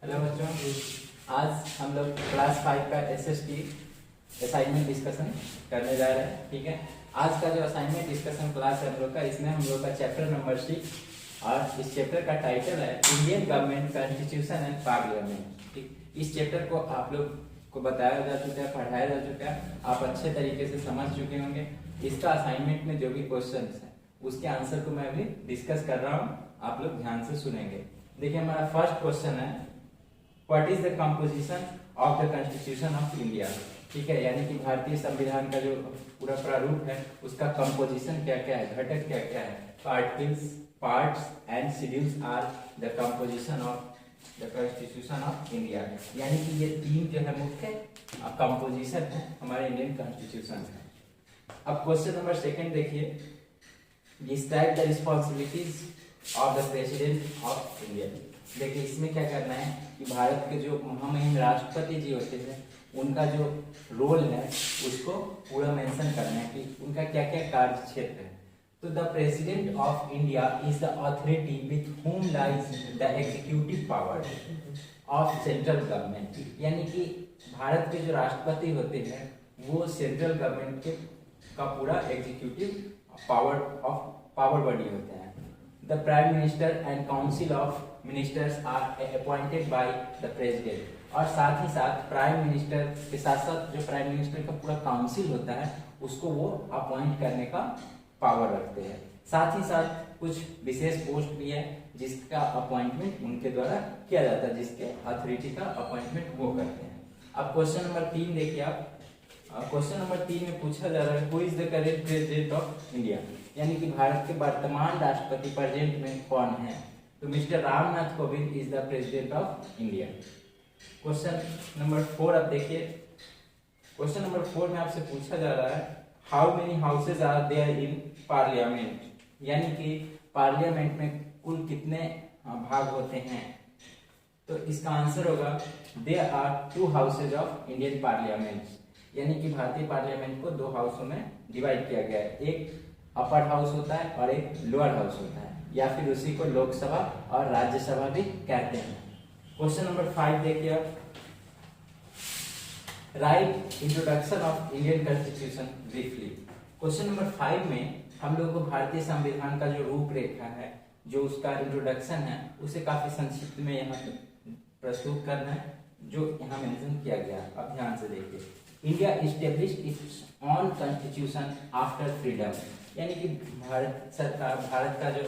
Hello बच्चों, आज हम लोग क्लास 5 का एसएसटी असाइनमेंट डिस्कशन करने जा रहे हैं। ठीक है, आज का जो असाइनमेंट डिस्कशन क्लास है हम लोग का, इसमें हम लोग का चैप्टर नंबर 6 और इस चैप्टर का टाइटल है Indian government constitution and parliament. ठीक, इस चैप्टर को आप लोग को बताया जा चुका है, पढ़ाया जा चुका है, आप अच्छे तरीके से समझ चुके होंगे। इसका असाइनमेंट में जो भी क्वेश्चन है उसके आंसर को मैं अभी डिस्कस कर रहा हूँ, आप लोग ध्यान से सुनेंगे। देखिए, हमारा फर्स्ट क्वेश्चन है, what is the composition of the constitution of India. ठीक है, यानी कि भारतीय संविधान का जो पूरा प्रारूप है उसका कंपोजिशन क्या क्या है, घटक क्या क्या है। Articles, parts and schedules are the composition of the constitution of India. यानी कि ये तीन जो है मुख्य कंपोजिशन है हमारे इंडियन कॉन्स्टिट्यूशन का। अब क्वेश्चन नंबर सेकंड देखिए, describe the responsibilities of the president of India. देखिए, इसमें क्या करना है कि भारत के जो महामहिम राष्ट्रपति जी होते हैं उनका जो रोल है उसको पूरा मेंशन करना है कि उनका क्या क्या कार्य क्षेत्र है। तो the president of India is the authority with whom lies the executive power of central government. यानी कि भारत के जो राष्ट्रपति होते हैं वो सेंट्रल गवर्नमेंट के का पूरा एग्जीक्यूटिव पावर बॉडी होते हैं। The prime minister and council of ministers are appointed by the president. और साथ ही साथ प्राइम मिनिस्टर के साथ साथ जो प्राइम मिनिस्टर का पूरा काउंसिल होता है उसको वो अपॉइंट करने का पावर रखते हैं। साथ ही साथ कुछ विशेष पोस्ट भी है जिसका अपॉइंटमेंट उनके द्वारा किया जाता है, जिसके अथॉरिटी का अपॉइंटमेंट वो करते हैं। अब क्वेश्चन नंबर 3 देखिए आप। क्वेश्चन नंबर 3 में पूछा जा रहा है, who is the current president of India. यानी कि भारत के वर्तमान राष्ट्रपति प्रेजेंट में कौन है। तो mister Ramnath Kovind is the president of India. Question number 4 अब देखिए। क्वेश्चन नंबर 4 में आपसे पूछा जा रहा है, how many houses are there in parliament. यानी कि पार्लियामेंट में कुल कितने भाग होते हैं। तो इसका आंसर होगा, there are 2 houses of Indian parliament. यानी कि भारतीय पार्लियामेंट को 2 हाउसों में डिवाइड किया गया है, एक अपर हाउस होता है और एक लोअर हाउस होता है, या फिर उसी को लोकसभा और राज्यसभा भी कहते हैं। क्वेश्चन नंबर 5 देखिए आप, right introduction of Indian constitution briefly. Question number 5 में हम लोग को भारतीय संविधान का जो रूपरेखा है, जो उसका इंट्रोडक्शन है, उसे काफी संक्षिप्त में यहाँ प्रस्तुत करना है, जो यहाँ मेंशन किया गया है। अब ध्यान से देखिए, India established it's on constitution after freedom. यानी कि भारत सरकार, भारत का जो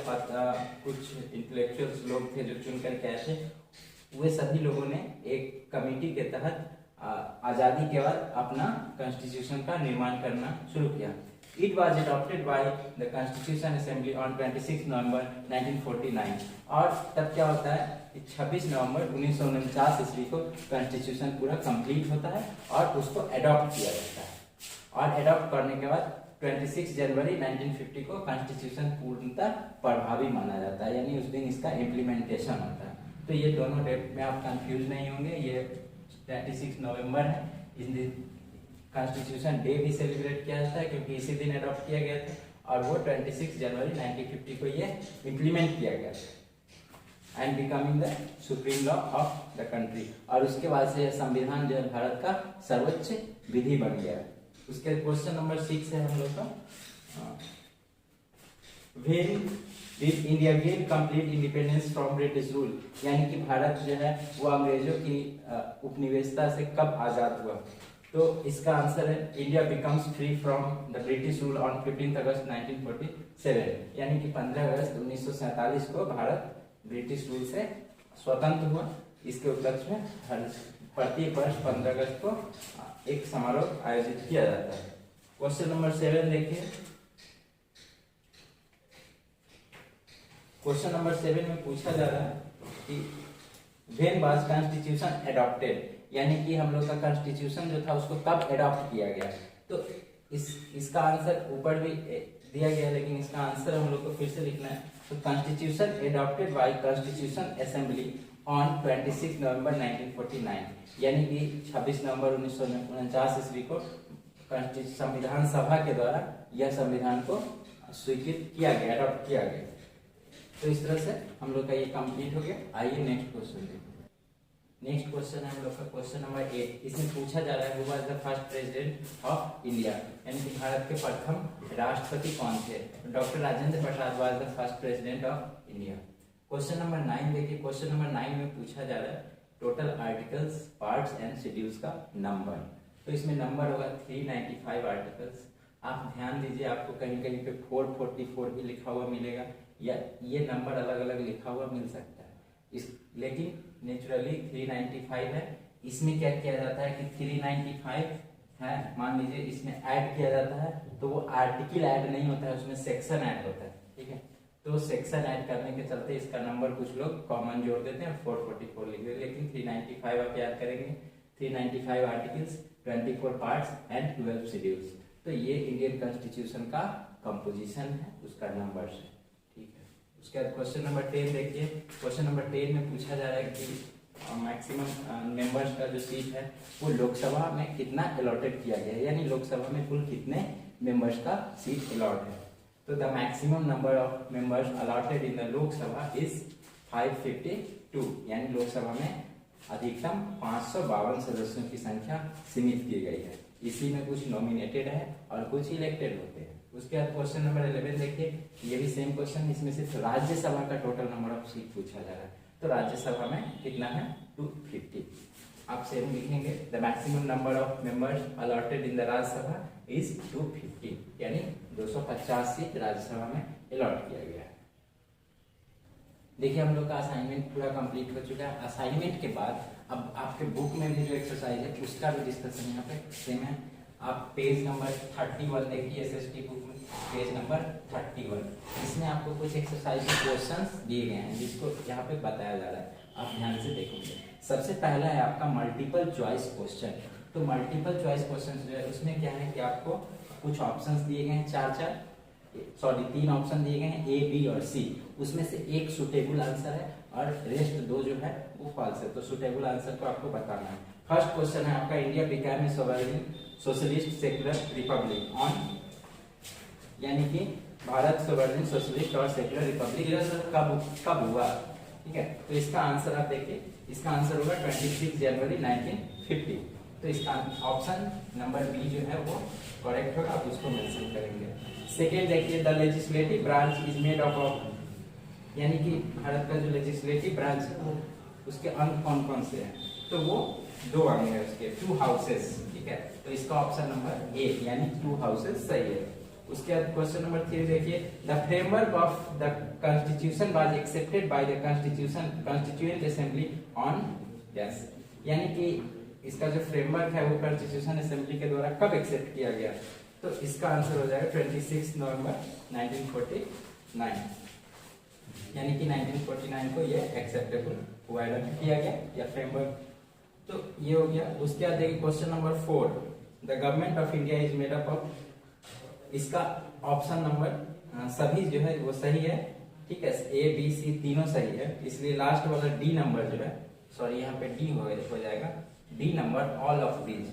कुछ इंटेलेक्चुअल्स लोग थे जो चुनकर के आए थे, वे सभी लोगों ने एक कमेटी के तहत आजादी के बाद अपना कॉन्स्टिट्यूशन का निर्माण करना शुरू किया। It was adopted by the constitution assembly on 26 नवंबर 1949। और तब क्या होता है कि 26 नवंबर 1949 ईस्वी को कॉन्स्टिट्यूशन पूरा कंप्लीट होता है और उसको अडॉप्ट किया जाता है। और अडॉप्ट करने के बाद 26 जनवरी 1950 को कॉन्स्टिट्यूशन पूर्णतः प्रभावी माना जाता है, यानी उस दिन इसका इम्प्लीमेंटेशन होता है। तो ये दोनों डेट में आप कंफ्यूज नहीं होंगे, ये 26 नवंबर है, इस दिन कॉन्स्टिट्यूशन डे भी सेलिब्रेट किया जाता है क्योंकि इसी दिन अडॉप्ट किया गया था, और वो 26 जनवरी 1950 को ये इम्प्लीमेंट किया गया था and becoming the supreme law of the country. और उसके बाद से संविधान जो है भारत का सर्वोच्च विधि बन गया। उसके क्वेश्चन नंबर 6 है हम लोग का, when did India gain complete independence from British rule. यानी कि भारत जो है वो अंग्रेजों की उपनिवेशता से कब आजाद हुआ। तो इसका आंसर है, India becomes free from the British rule on 15 अगस्त 1947। यानी कि 15 अगस्त 1947 को भारत ब्रिटिश रूल से स्वतंत्र हुआ। इसके उपलक्ष्य में प्रत्येक वर्ष 15 अगस्त को एक समारोह आयोजित किया जाता है। क्वेश्चन नंबर 7 देखिए। क्वेश्चन नंबर 7 में पूछा जा रहा है कि व्हेन वाज कॉन्स्टिट्यूशन अडॉप्टेड। यानी कि हम लोग का कॉन्स्टिट्यूशन जो था उसको कब अडॉप्ट किया गया। तो इसका आंसर ऊपर भी दिया गया, लेकिन इसका आंसर हम लोग को फिर से लिखना है। तो constitution adopted by constitution assembly on 26 नवंबर 1949। यानी कि 26 नवंबर 1949 ईस्वी को संविधान सभा के द्वारा यह संविधान को स्वीकृत किया गया, अडॉप्ट किया गया। तो इस तरह से हम लोग का ये कंप्लीट हो गया। आइए नेक्स्ट क्वेश्चन देखते हैं। नेक्स्ट क्वेश्चन है हम लोग का क्वेश्चन नंबर 8। इसमें पूछा जा रहा है who was the first president of India, यानी कि भारत के प्रथम राष्ट्रपति कौन थे। Doctor Rajendra Prasad was the first president of India. Question number 9 देखिए। क्वेश्चन नंबर 9 में पूछा जा रहा है total articles, parts and schedules का नंबर। तो इसमें नंबर होगा 395 आर्टिकल्स। आप ध्यान दीजिए, आपको कहीं कहीं पे 444 भी लिखा हुआ मिलेगा, या ये नंबर अलग अलग लिखा हुआ मिल सकता है। लेकिन नेचुरली 395 है। इसमें क्या किया जाता है कि 395 है, मान लीजिए इसमें ऐड किया जाता है तो वो आर्टिकल ऐड नहीं होता है, उसमें सेक्शन ऐड होता है। ठीक है, तो सेक्शन ऐड करने के चलते इसका नंबर कुछ लोग कॉमन जोड़ देते हैं, 444 लिख देते हैं, लेकिन 395 आप याद करेंगे। 395 आर्टिकल्स, 24 पार्ट्स एंड 12 शेड्यूल्स। तो ये इंडियन कॉन्स्टिट्यूशन का कंपोजिशन है, उसका नंबर है। ठीक है, उसके बाद क्वेश्चन नंबर 10 देखिए। क्वेश्चन नंबर 10 में पूछा जा रहा है कि मैक्सिमम मेंबर्स का जो सीट है वो लोकसभा में कितना अलॉटेड किया गया है, यानी लोकसभा में कुल कितने मेंबर्स का सीट अलॉट है। तो the maximum number of members allotted in the Lok Sabha is 552, यानी लोकसभा में अधिकतम 552 सदस्यों की संख्या सीमित की गई है। इसी में कुछ नॉमिनेटेड है और कुछ इलेक्टेड होते हैं। उसके बाद क्वेश्चन नंबर 11 देखिए। ये भी सेम क्वेश्चन, इसमें सिर्फ राज्यसभा का टोटल नंबर ऑफ सीट पूछा जा रहा है। तो राज्यसभा में कितना है 250। आप सेम लिखेंगे the maximum number of members allotted in the Rajya Sabha is 250, यानी 250 सीट राज्यसभा में अलॉट किया गया है। देखिए हम लोग का असाइनमेंट पूरा कंप्लीट हो चुका है। असाइनमेंट के बाद अब आपके बुक में भी जो एक्सरसाइज है उसका भी डिस्कशन यहाँ पे सेम है। आप पेज नंबर 31 देखिए, एसएसटी बुक में पेज नंबर 31। इसमें आपको कुछ एक्सरसाइज के क्वेश्चंस दिए गए हैं जिसको यहाँ पे बताया जा रहा है, आप ध्यान से देखेंगे। सबसे पहला है आपका मल्टीपल चॉइस क्वेश्चन। तो मल्टीपल चॉइस क्वेश्चन जो है उसमें क्या है कि आपको कुछ ऑप्शंस दिए गए हैं, 3 ऑप्शन दिए गए हैं, ए, बी और सी। उसमें से एक सुटेबल आंसर है और रेस्ट 2 जो है वो फॉल्स है। तो सुटेबल आंसर को आपको बताना है। फर्स्ट क्वेश्चन है आपका, India became a sovereign socialist secular Republic on, यानी कि भारत सोवरेन सोशलिस्ट और सेक्युलर रिपब्लिक कब हुआ। ठीक है, तो इसका आंसर आप देखिए, इसका आंसर होगा 26 जनवरी 1950। तो इसका ऑप्शन नंबर बी जो है वो करेक्ट होगा, आप उसको मेंशन करेंगे। सेकेंड देखिए, the legislative branch is made of, यानी कि भारत का जो लेजिस्लेटिव ब्रांच है वो उसके अंग कौन कौन से हैं। तो वो 2 अंग है उसके, 2 हाउसेस। ठीक है, तो इसका ऑप्शन नंबर ए यानी 2 हाउसेस सही है। उसके बाद क्वेश्चन नंबर 3 देखिए, the framework of the constitution was accepted by the constituent assembly on, yes, यानी कि इसका जो फ्रेमवर्क है वो कॉन्स्टिट्यूशन असेंबली के द्वारा कब एक्सेप्ट किया गया। तो इसका आंसर हो जाएगा 26 नवंबर 1949, यानी कि 1949 को ये एक्सेप्टेबल हुआ, एडॉप्ट किया गया या फ्रेमवर्क। तो ये हो गया। उसके बाद देखिए question number 4, the government of India is made up of, इसका ऑप्शन नंबर सभी जो है वो सही है। ठीक है, ए बी सी तीनों सही है, इसलिए लास्ट वाला डी नंबर जो है, सॉरी यहाँ पे डी हो जाएगा, D number all of these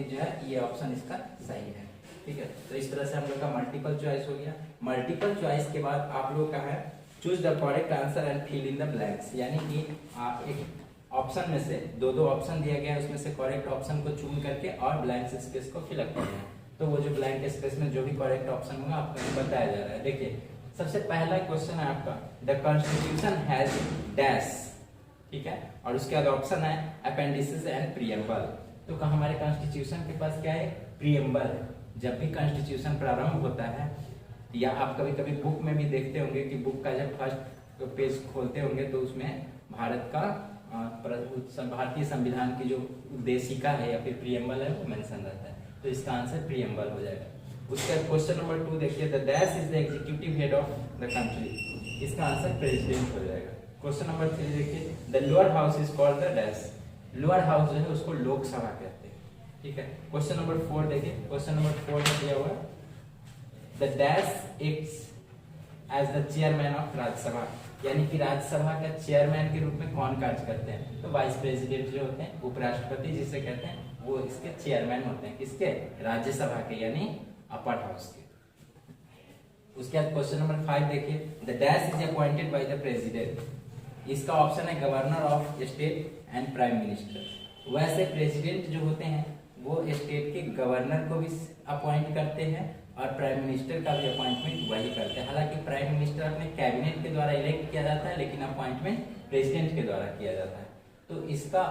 जो है ये ऑप्शन इसका सही है। ठीक है, तो इस तरह से हम लोग का मल्टीपल चॉइस हो गया। मल्टीपल चॉइस के बाद आप लोग का है choose the correct answer and fill in the blanks, यानी कि आप एक ऑप्शन में से 2 ऑप्शन दिया गया है, उसमें से करेक्ट ऑप्शन को चुन करके और ब्लैंक स्पेस को फिलअप करना है। तो वो जो ब्लैंक स्पेस में जो भी करेक्ट ऑप्शन होगा आपको बताया जा रहा है। देखिए सबसे पहला क्वेश्चन है आपका, द कॉन्स्टिट्यूशन हैज डैश। ठीक है, और उसके बाद ऑप्शन है अपेंडिसेस एंड प्रीएम्बल। तो हमारे कॉन्स्टिट्यूशन के पास क्या है, प्रीएम्बल है। जब भी कॉन्स्टिट्यूशन प्रारंभ होता है, या आप कभी कभी बुक में भी देखते होंगे कि बुक का जब फर्स्ट पेज खोलते होंगे तो उसमें भारत का भारतीय संविधान की जो उद्देशिका है या फिर प्रीएम्बल है वो मेंशन रहता है। तो इसका आंसर प्रीएम्बल हो जाएगा। उसके बाद क्वेश्चन नंबर 2 देखिए, the dash is the executive head of the country, इसका आंसर प्रेसिडेंट हो जाएगा। क्वेश्चन नंबर 3 देखिए, the lower house is called the dash, lower house जो है उसको लोकसभा कहते हैं। ठीक है, क्वेश्चन नंबर 4 देखिए, क्वेश्चन नंबर 4 में दिया हुआ the dash acts as the chairman of Rajya Sabha, यानी कि राज्यसभा का चेयरमैन के रूप में कौन कार्य करते हैं। तो वाइस प्रेसिडेंट जो होते हैं, उपराष्ट्रपति जिसे कहते हैं, वो इसके चेयरमैन होते हैं, किसके, राज्यसभा के, यानी अपर हाउस के। उसके बाद क्वेश्चन नंबर 5 देखिए, the dash is appointed by the president, इसका ऑप्शन है governor of state and prime minister. वैसे प्रेसिडेंट जो होते हैं वो स्टेट के गवर्नर को भी अपॉइंट करते हैं और प्राइम मिनिस्टर का भी अपॉइंटमेंट वही करते हैं। हालांकि प्राइम मिनिस्टर अपने कैबिनेट के द्वारा इलेक्ट किया जाता है, लेकिन अपॉइंटमेंट प्रेसिडेंट के द्वारा किया जाता है। तो इसका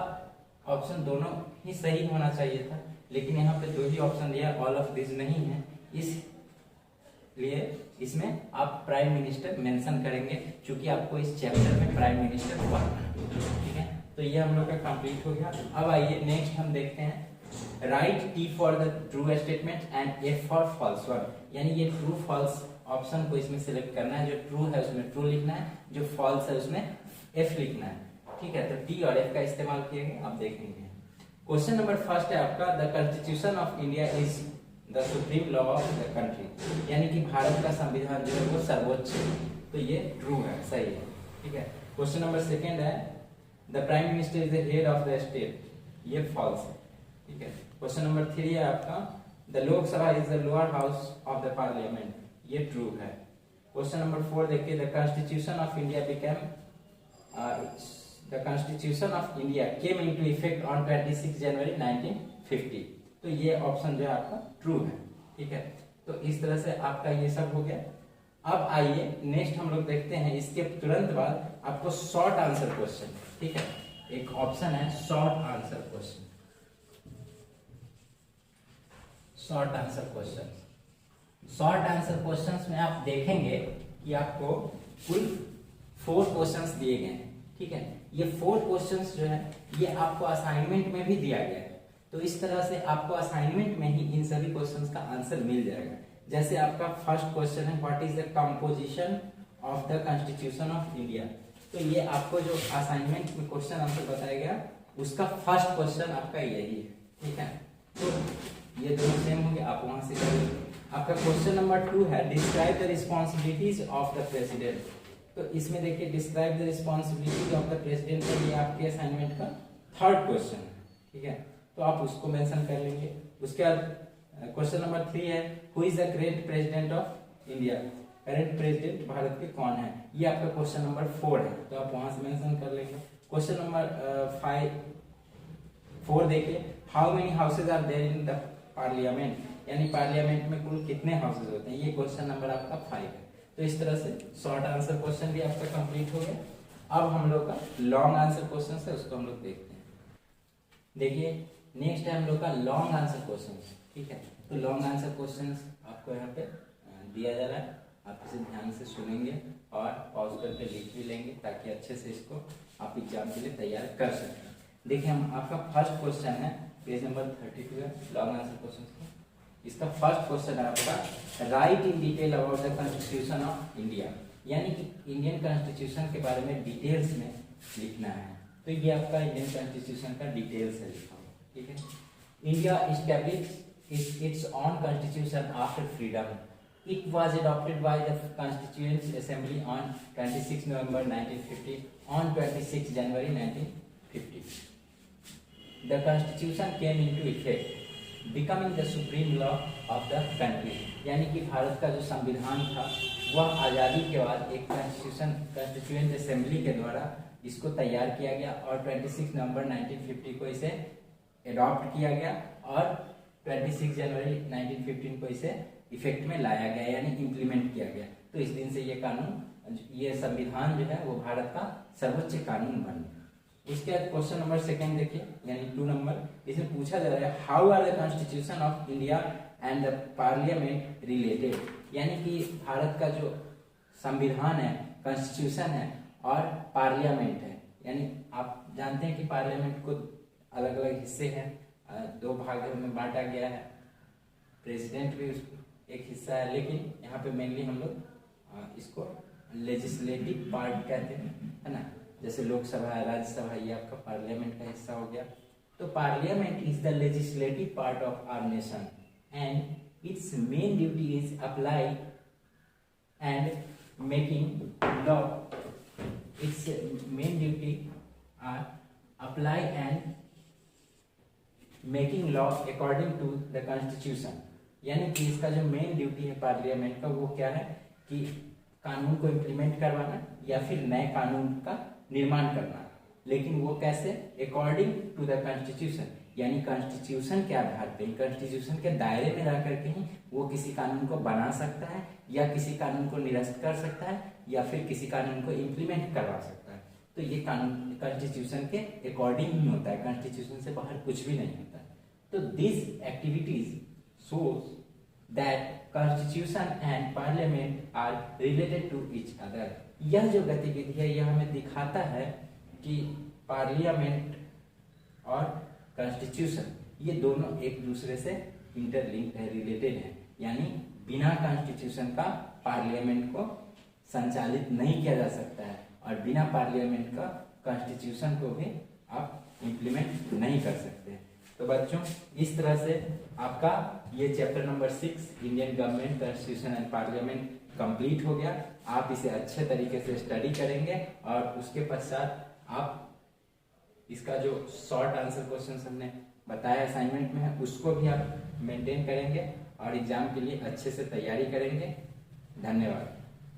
ऑप्शन दोनों ही सही होना चाहिए था, लेकिन यहाँ पे दो ही ऑप्शन दिया, ऑल ऑफ दिस नहीं है, इसलिए इसमें आप प्राइम मिनिस्टर मेंशन करेंगे, क्योंकि आपको इस चैप्टर में प्राइम मिनिस्टर पढ़ना है। ठीक है, तो ये हम लोग का कंप्लीट हो गया। अब आइए नेक्स्ट हम देखते हैं, right T for the true statement and F for false one. यानी ये ट्रू फॉल्स ऑप्शन को इसमें सिलेक्ट करना है, जो ट्रू है उसमें ट्रू लिखना है, जो फॉल्स है उसमें एफ लिखना है। ठीक है, तो टी और एफ का इस्तेमाल किए गए, आप देखेंगे। क्वेश्चन नंबर फर्स्ट है आपका, the constitution of India is the supreme law of the country. यानी कि भारत का संविधान जो है वो सर्वोच्च है, तो ये ट्रू है, सही है। ठीक है, क्वेश्चन नंबर सेकेंड है, the prime minister is the head of the state, ये फॉल्स है। ठीक है, क्वेश्चन नंबर 3 है आपका, the Lok Sabha is the lower house of the parliament, ये ट्रू है। क्वेश्चन नंबर 4 देखिए, the constitution of India became the Constitution of India came into effect on 26 जनवरी 1950, तो ये ऑप्शन जो है आपका ट्रू है। ठीक है, तो इस तरह से आपका ये सब हो गया। अब आइए नेक्स्ट हम लोग देखते हैं, इसके तुरंत बाद आपको शॉर्ट आंसर क्वेश्चन। ठीक है, एक ऑप्शन है short answer question. Short answer question, short answer questions में आप देखेंगे कि आपको कुल 4 क्वेश्चंस दिए गए हैं। ठीक है, ये 4 क्वेश्चंस जो है ये आपको असाइनमेंट में भी दिया गया है, तो इस तरह से आपको असाइनमेंट में ही इन सभी क्वेश्चंस का आंसर मिल जाएगा। जैसे आपका फर्स्ट क्वेश्चन है, what is the composition of the constitution of India, तो ये आपको जो असाइनमेंट में क्वेश्चन आंसर बताया गया उसका फर्स्ट क्वेश्चन आपका यही है। ठीक है, तो ये दोनों सेम होंगे, आप वहां से करेंगे। आपका क्वेश्चन नंबर 2 है, describe the responsibilities of the president, तो इसमें देखिए describe the responsibilities of the president का ये आपके असाइनमेंट का थर्ड क्वेश्चन है। ठीक है, तो आप उसको मेंशन कर लेंगे। उसके बाद क्वेश्चन नंबर 3 है, who is the current president of India, current president Bharat के कौन है, ये आपका क्वेश्चन नंबर 4 है, तो आप वहां से मेंशन कर लेंगे। क्वेश्चन नंबर 4 देखिए, how many houses are there in the parliament, यानी पार्लियामेंट में कुल कितने हाउसेज होते हैं, ये क्वेश्चन नंबर आपका 5 है। तो इस तरह से शॉर्ट आंसर क्वेश्चन भी आपका कंप्लीट हो गया। अब हम लोग का लॉन्ग आंसर क्वेश्चन है, उसको हम लोग देखते हैं। देखिए नेक्स्ट है हम लोग का लॉन्ग आंसर क्वेश्चन। ठीक है, तो लॉन्ग आंसर क्वेश्चन आपको यहाँ पे दिया जा रहा है, आप इसे ध्यान से सुनेंगे और पॉज करके लिख भी लेंगे, ताकि अच्छे से इसको आप एग्जाम के लिए तैयार कर सकें। देखिए हम आपका फर्स्ट क्वेश्चन है, पेज नंबर 32 है लॉन्ग आंसर क्वेश्चन का। इसका फर्स्ट क्वेश्चन है आपका, right in detail about the constitution of India, यानी कि इंडियन कॉन्स्टिट्यूशन के बारे में डिटेल्स में लिखना है। तो ये आपका इंडियन कॉन्स्टिट्यूशन का डिटेल्स है लिखा हुआ। ठीक है, India established its own constitution after freedom, it was adopted by the constituent assembly on 26 November 1950, on 26 January 1950 the constitution came into effect becoming the supreme law of the country, यानी कि भारत का जो संविधान था वह आज़ादी के बाद एक कॉन्स्टिट्यूएंट असेंबली के द्वारा इसको तैयार किया गया और 26 नवंबर 1950 को इसे अडॉप्ट किया गया और 26 जनवरी 1915 को इसे इफेक्ट में लाया गया, यानी इम्प्लीमेंट किया गया। तो इस दिन से ये कानून, ये संविधान जो है वो भारत का सर्वोच्च कानून बन गया। इसके बाद क्वेश्चन नंबर 2 देखिए, यानी 2 नंबर, इसमें पूछा जा रहा है, how are the constitution of India and the parliament related, यानी कि भारत का जो संविधान है, कॉन्स्टिट्यूशन है और पार्लियामेंट है, यानी आप जानते हैं कि पार्लियामेंट को अलग अलग हिस्से हैं, 2 भागों में बांटा गया है, प्रेसिडेंट भी एक हिस्सा है, लेकिन यहाँ पे मेनली हम लोग इसको लेजिस्लेटिव पार्ट कहते हैं, है ना, जैसे लोकसभा है, राज्यसभा है, ये आपका पार्लियामेंट का हिस्सा हो गया। तो parliament is the legislative part of our nation and its main duty is apply and making law, its main duty are apply and making law according to the constitution, यानी कि इसका जो मेन ड्यूटी है parliament का वो क्या है कि कानून को इम्प्लीमेंट करवाना या फिर नए कानून का निर्माण करना, लेकिन वो कैसे? अकॉर्डिंग टू द कॉन्स्टिट्यूशन, यानी कॉन्स्टिट्यूशन के आधार पे, कॉन्स्टिट्यूशन के दायरे में रह करके ही वो किसी कानून को बना सकता है या किसी कानून को निरस्त कर सकता है या फिर किसी कानून को इम्प्लीमेंट करवा सकता है। तो ये कानून कॉन्स्टिट्यूशन के अकॉर्डिंग ही होता है, कॉन्स्टिट्यूशन से बाहर कुछ भी नहीं होता। तो this activities shows that constitution and parliament are related to each other. यह जो गतिविधि है यह हमें दिखाता है कि पार्लियामेंट और कॉन्स्टिट्यूशन ये दोनों एक दूसरे से इंटरलिंक्ड है, रिलेटेड है। यानी बिना कॉन्स्टिट्यूशन का पार्लियामेंट को संचालित नहीं किया जा सकता है और बिना पार्लियामेंट का कॉन्स्टिट्यूशन को भी आप इम्प्लीमेंट नहीं कर सकते। तो बच्चों इस तरह से आपका ये chapter number 6 Indian government constitution and parliament complete हो गया। आप इसे अच्छे तरीके से स्टडी करेंगे और उसके पश्चात आप इसका जो शॉर्ट आंसर क्वेश्चन हमने बताया असाइनमेंट में है उसको भी आप मेंटेन करेंगे और एग्जाम के लिए अच्छे से तैयारी करेंगे। धन्यवाद।